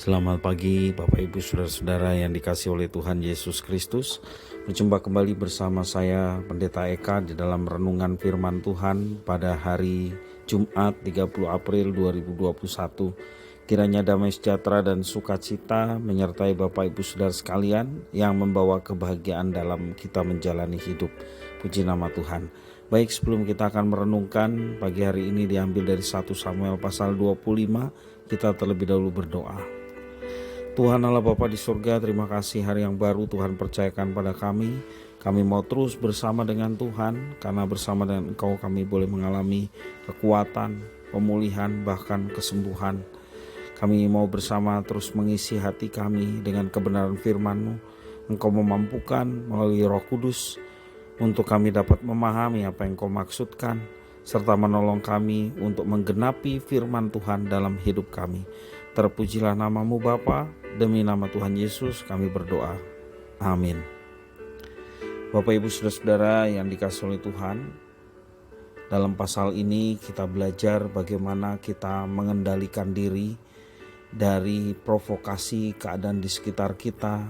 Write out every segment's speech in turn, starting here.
Selamat pagi Bapak Ibu Saudara-saudara yang dikasihi oleh Tuhan Yesus Kristus. Berjumpa kembali bersama saya Pendeta Eka di dalam renungan firman Tuhan pada hari Jumat 30 April 2021. Kiranya damai sejahtera dan sukacita menyertai Bapak Ibu Saudara sekalian yang membawa kebahagiaan dalam kita menjalani hidup. Puji nama Tuhan. Baik, sebelum kita akan merenungkan pagi hari ini diambil dari 1 Samuel pasal 25, kita terlebih dahulu berdoa. Tuhan Allah Bapa di surga, terima kasih hari yang baru Tuhan percayakan pada kami. Kami mau terus bersama dengan Tuhan, karena bersama dengan Engkau kami boleh mengalami kekuatan, pemulihan, bahkan kesembuhan. Kami mau bersama terus mengisi hati kami dengan kebenaran firman-Mu. Engkau memampukan melalui Roh Kudus untuk kami dapat memahami apa yang Engkau maksudkan, serta menolong kami untuk menggenapi firman Tuhan dalam hidup kami. Terpujilah nama-Mu Bapa, demi nama Tuhan Yesus kami berdoa. Amin. Bapak Ibu Saudara-saudara yang dikasihi oleh Tuhan, dalam pasal ini kita belajar bagaimana kita mengendalikan diri dari provokasi keadaan di sekitar kita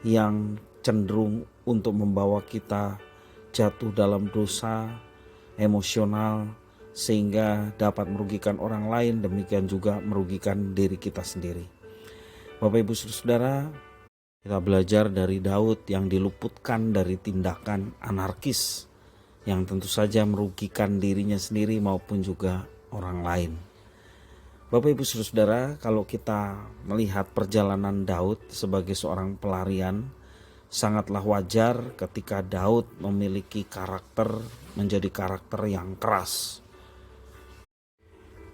yang cenderung untuk membawa kita jatuh dalam dosa emosional, sehingga dapat merugikan orang lain, demikian juga merugikan diri kita sendiri. Bapak Ibu Saudara, kita belajar dari Daud yang diluputkan dari tindakan anarkis yang tentu saja merugikan dirinya sendiri maupun juga orang lain. Bapak Ibu Saudara, kalau kita melihat perjalanan Daud sebagai seorang pelarian, sangatlah wajar ketika Daud memiliki menjadi karakter yang keras.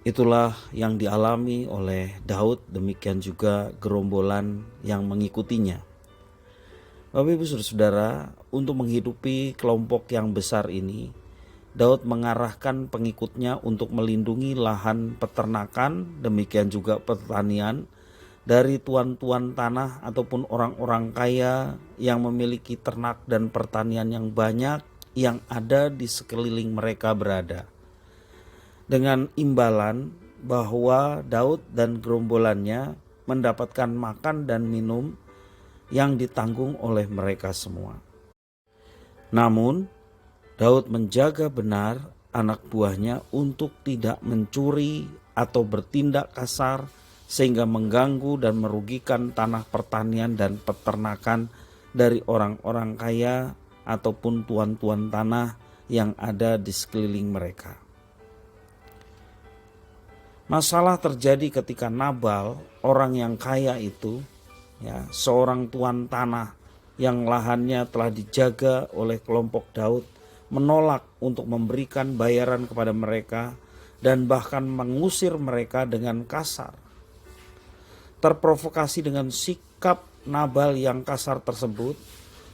Itulah yang dialami oleh Daud, demikian juga gerombolan yang mengikutinya. Bapak Ibu Saudara, untuk menghidupi kelompok yang besar ini, Daud mengarahkan pengikutnya untuk melindungi lahan peternakan, demikian juga pertanian, dari tuan-tuan tanah ataupun orang-orang kaya yang memiliki ternak dan pertanian yang banyak yang ada di sekeliling mereka berada. Dengan imbalan bahwa Daud dan gerombolannya mendapatkan makan dan minum yang ditanggung oleh mereka semua. Namun, Daud menjaga benar anak buahnya untuk tidak mencuri atau bertindak kasar sehingga mengganggu dan merugikan tanah pertanian dan peternakan dari orang-orang kaya ataupun tuan-tuan tanah yang ada di sekeliling mereka. Masalah terjadi ketika Nabal, orang yang kaya itu, seorang tuan tanah yang lahannya telah dijaga oleh kelompok Daud, menolak untuk memberikan bayaran kepada mereka dan bahkan mengusir mereka dengan kasar. Terprovokasi dengan sikap Nabal yang kasar tersebut,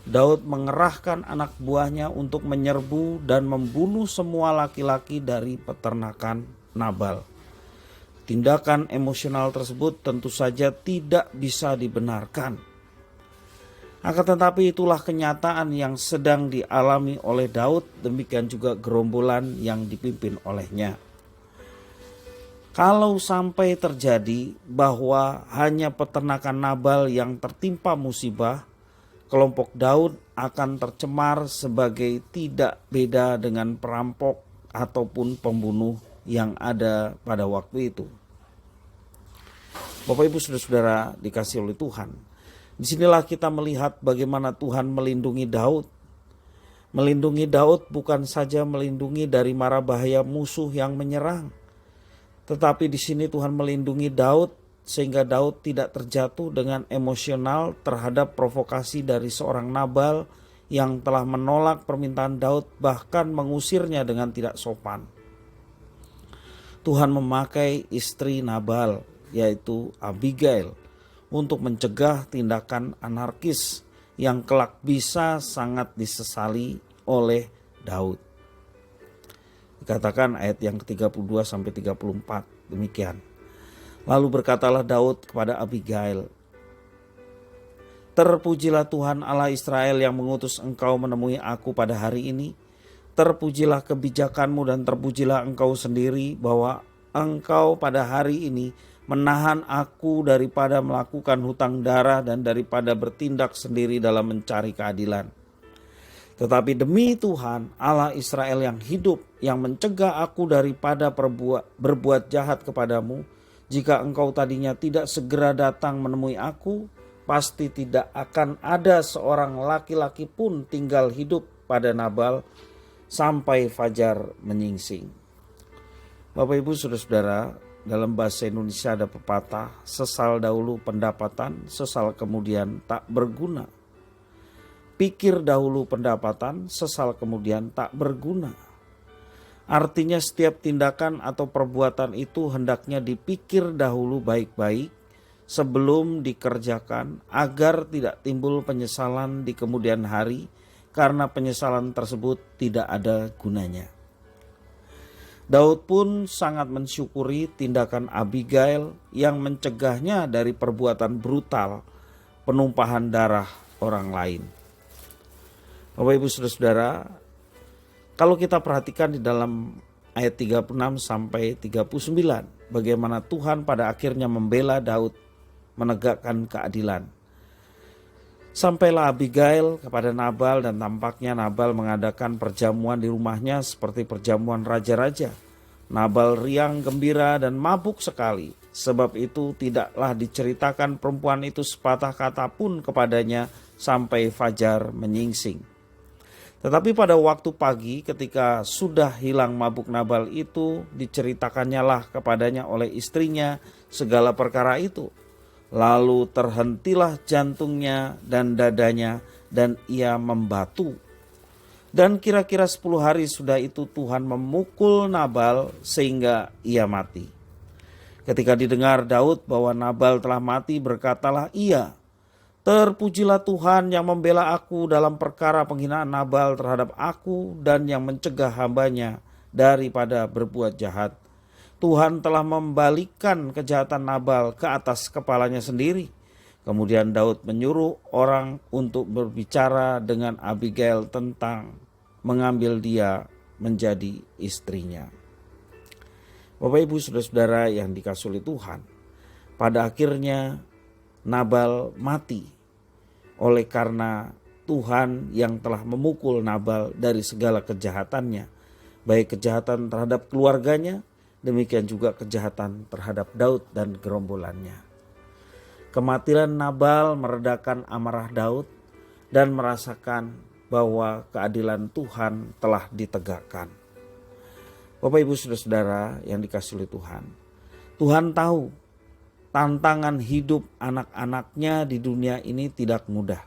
Daud mengerahkan anak buahnya untuk menyerbu dan membunuh semua laki-laki dari peternakan Nabal. Tindakan emosional tersebut tentu saja tidak bisa dibenarkan. Akan tetapi itulah kenyataan yang sedang dialami oleh Daud, demikian juga gerombolan yang dipimpin olehnya. Kalau sampai terjadi bahwa hanya peternakan Nabal yang tertimpa musibah, kelompok Daud akan tercemar sebagai tidak beda dengan perampok ataupun pembunuh yang ada pada waktu itu. Bapak Ibu Saudara dikasihi oleh Tuhan, disinilah kita melihat bagaimana Tuhan melindungi Daud. Melindungi Daud bukan saja melindungi dari mara bahaya musuh yang menyerang, tetapi di sini Tuhan melindungi Daud sehingga Daud tidak terjatuh dengan emosional terhadap provokasi dari seorang Nabal yang telah menolak permintaan Daud, bahkan mengusirnya dengan tidak sopan. Tuhan memakai istri Nabal, yaitu Abigail, untuk mencegah tindakan anarkis yang kelak bisa sangat disesali oleh Daud. Dikatakan ayat yang ke-32 sampai 34 demikian. Lalu berkatalah Daud kepada Abigail, "Terpujilah Tuhan Allah Israel yang mengutus engkau menemui aku pada hari ini. Terpujilah kebijakanmu dan terpujilah engkau sendiri bahwa engkau pada hari ini menahan aku daripada melakukan hutang darah dan daripada bertindak sendiri dalam mencari keadilan. Tetapi demi Tuhan Allah Israel yang hidup, yang mencegah aku daripada berbuat jahat kepadamu, jika engkau tadinya tidak segera datang menemui aku, pasti tidak akan ada seorang laki-laki pun tinggal hidup pada Nabal sampai fajar menyingsing. Bapak Ibu Saudara-saudara, dalam bahasa Indonesia ada pepatah, sesal dahulu pendapatan, sesal kemudian tak berguna. Pikir dahulu pendapatan, sesal kemudian tak berguna. Artinya setiap tindakan atau perbuatan itu hendaknya dipikir dahulu baik-baik sebelum dikerjakan agar tidak timbul penyesalan di kemudian hari, karena penyesalan tersebut tidak ada gunanya. Daud pun sangat mensyukuri tindakan Abigail yang mencegahnya dari perbuatan brutal penumpahan darah orang lain. Bapak Ibu Saudara-saudara, kalau kita perhatikan di dalam ayat 36 sampai 39, bagaimana Tuhan pada akhirnya membela Daud menegakkan keadilan. Sampailah Abigail kepada Nabal dan tampaknya Nabal mengadakan perjamuan di rumahnya seperti perjamuan raja-raja. Nabal riang gembira dan mabuk sekali. Sebab itu tidaklah diceritakan perempuan itu sepatah kata pun kepadanya sampai fajar menyingsing. Tetapi pada waktu pagi ketika sudah hilang mabuk Nabal itu, diceritakannya lah kepadanya oleh istrinya segala perkara itu. Lalu terhentilah jantungnya dan dadanya dan ia membatu. Dan kira-kira 10 hari sudah itu Tuhan memukul Nabal sehingga ia mati. Ketika didengar Daud bahwa Nabal telah mati, berkatalah ia, "Terpujilah Tuhan yang membela aku dalam perkara penghinaan Nabal terhadap aku dan yang mencegah hambanya daripada berbuat jahat. Tuhan telah membalikkan kejahatan Nabal ke atas kepalanya sendiri." Kemudian Daud menyuruh orang untuk berbicara dengan Abigail tentang mengambil dia menjadi istrinya. Bapak Ibu Saudara-saudara yang dikasihi oleh Tuhan, pada akhirnya Nabal mati oleh karena Tuhan yang telah memukul Nabal dari segala kejahatannya, baik kejahatan terhadap keluarganya, demikian juga kejahatan terhadap Daud dan gerombolannya. Kematian Nabal meredakan amarah Daud dan merasakan bahwa keadilan Tuhan telah ditegakkan. Bapak Ibu Saudara-saudara yang dikasihi oleh Tuhan, Tuhan tahu tantangan hidup anak-anaknya di dunia ini tidak mudah.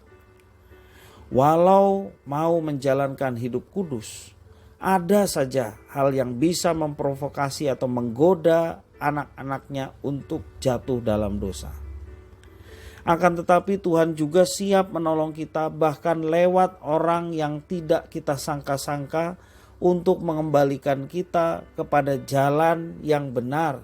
Walau mau menjalankan hidup kudus, ada saja hal yang bisa memprovokasi atau menggoda anak-anaknya untuk jatuh dalam dosa. Akan tetapi Tuhan juga siap menolong kita bahkan lewat orang yang tidak kita sangka-sangka untuk mengembalikan kita kepada jalan yang benar,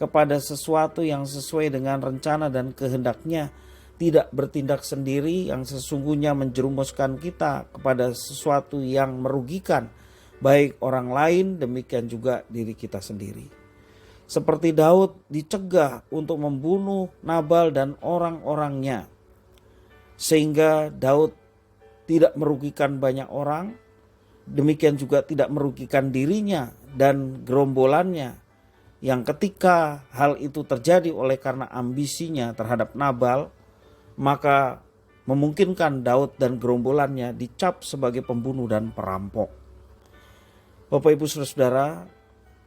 kepada sesuatu yang sesuai dengan rencana dan kehendaknya, tidak bertindak sendiri yang sesungguhnya menjerumuskan kita kepada sesuatu yang merugikan baik orang lain, demikian juga diri kita sendiri. Seperti Daud dicegah untuk membunuh Nabal dan orang-orangnya, sehingga Daud tidak merugikan banyak orang, demikian juga tidak merugikan dirinya dan gerombolannya, yang ketika hal itu terjadi oleh karena ambisinya terhadap Nabal, maka memungkinkan Daud dan gerombolannya dicap sebagai pembunuh dan perampok. Bapak Ibu Saudara,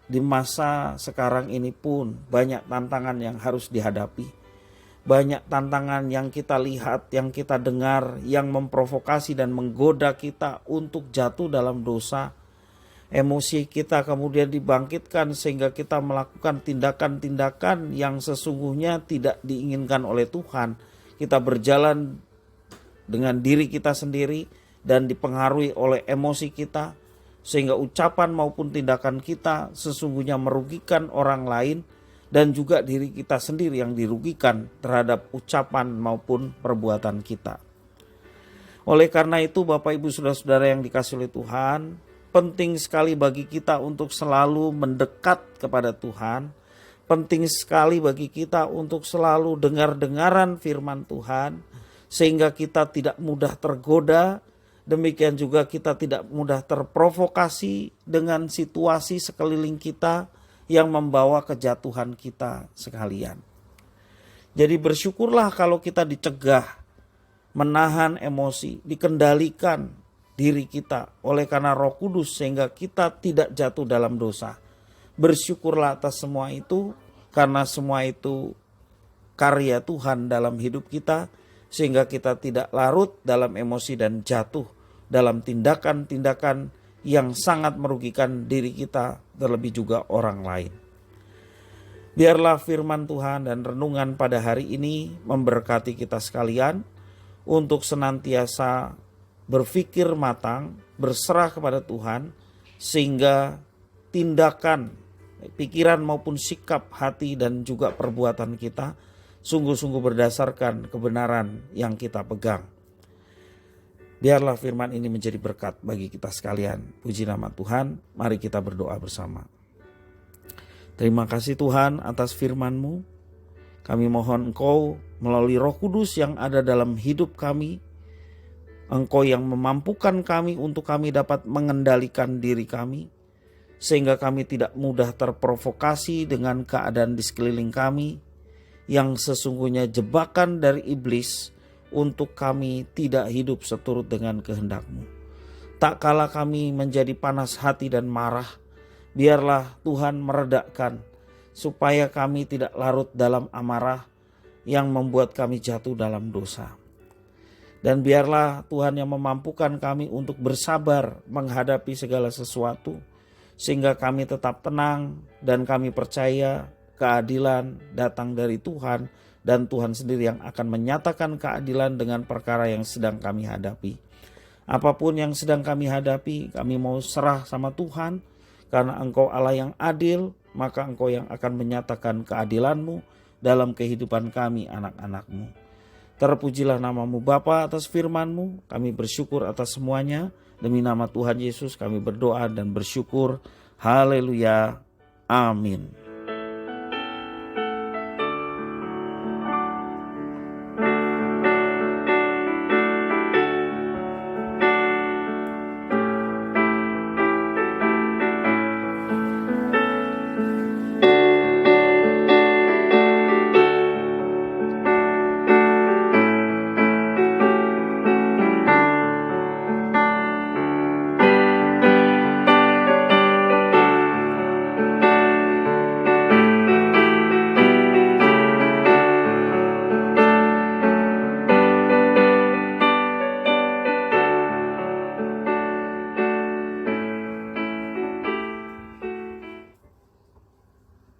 di masa sekarang ini pun banyak tantangan yang harus dihadapi. Banyak tantangan yang kita lihat, yang kita dengar, yang memprovokasi dan menggoda kita untuk jatuh dalam dosa. Emosi kita kemudian dibangkitkan sehingga kita melakukan tindakan-tindakan yang sesungguhnya tidak diinginkan oleh Tuhan. Kita berjalan dengan diri kita sendiri dan dipengaruhi oleh emosi kita, sehingga ucapan maupun tindakan kita sesungguhnya merugikan orang lain dan juga diri kita sendiri yang dirugikan terhadap ucapan maupun perbuatan kita. Oleh karena itu Bapak Ibu Saudara-saudara yang dikasihi oleh Tuhan, penting sekali bagi kita untuk selalu mendekat kepada Tuhan, penting sekali bagi kita untuk selalu dengar-dengaran firman Tuhan, sehingga kita tidak mudah tergoda. Demikian juga kita tidak mudah terprovokasi dengan situasi sekeliling kita yang membawa kejatuhan kita sekalian. Jadi bersyukurlah kalau kita dicegah, menahan emosi, dikendalikan diri kita oleh karena Roh Kudus sehingga kita tidak jatuh dalam dosa. Bersyukurlah atas semua itu, karena semua itu karya Tuhan dalam hidup kita, sehingga kita tidak larut dalam emosi dan jatuh dalam tindakan-tindakan yang sangat merugikan diri kita, terlebih juga orang lain. Biarlah firman Tuhan dan renungan pada hari ini memberkati kita sekalian untuk senantiasa berpikir matang, berserah kepada Tuhan, sehingga tindakan, pikiran maupun sikap hati dan juga perbuatan kita sungguh-sungguh berdasarkan kebenaran yang kita pegang. Biarlah firman ini menjadi berkat bagi kita sekalian. Puji nama Tuhan, mari kita berdoa bersama. Terima kasih Tuhan atas firman-Mu. Kami mohon Engkau melalui Roh Kudus yang ada dalam hidup kami, Engkau yang memampukan kami untuk kami dapat mengendalikan diri kami, sehingga kami tidak mudah terprovokasi dengan keadaan di sekeliling kami, yang sesungguhnya jebakan dari iblis untuk kami tidak hidup seturut dengan kehendak-Mu. Tak kala kami menjadi panas hati dan marah, biarlah Tuhan meredakan supaya kami tidak larut dalam amarah yang membuat kami jatuh dalam dosa. Dan biarlah Tuhan yang memampukan kami untuk bersabar menghadapi segala sesuatu, sehingga kami tetap tenang dan kami percaya keadilan datang dari Tuhan, dan Tuhan sendiri yang akan menyatakan keadilan dengan perkara yang sedang kami hadapi. Apapun yang sedang kami hadapi, kami mau serah sama Tuhan, karena Engkau Allah yang adil, maka Engkau yang akan menyatakan keadilan-Mu dalam kehidupan kami anak-anak-Mu. Terpujilah nama-Mu Bapa atas firman-Mu, kami bersyukur atas semuanya. Demi nama Tuhan Yesus kami berdoa dan bersyukur. Haleluya. Amin.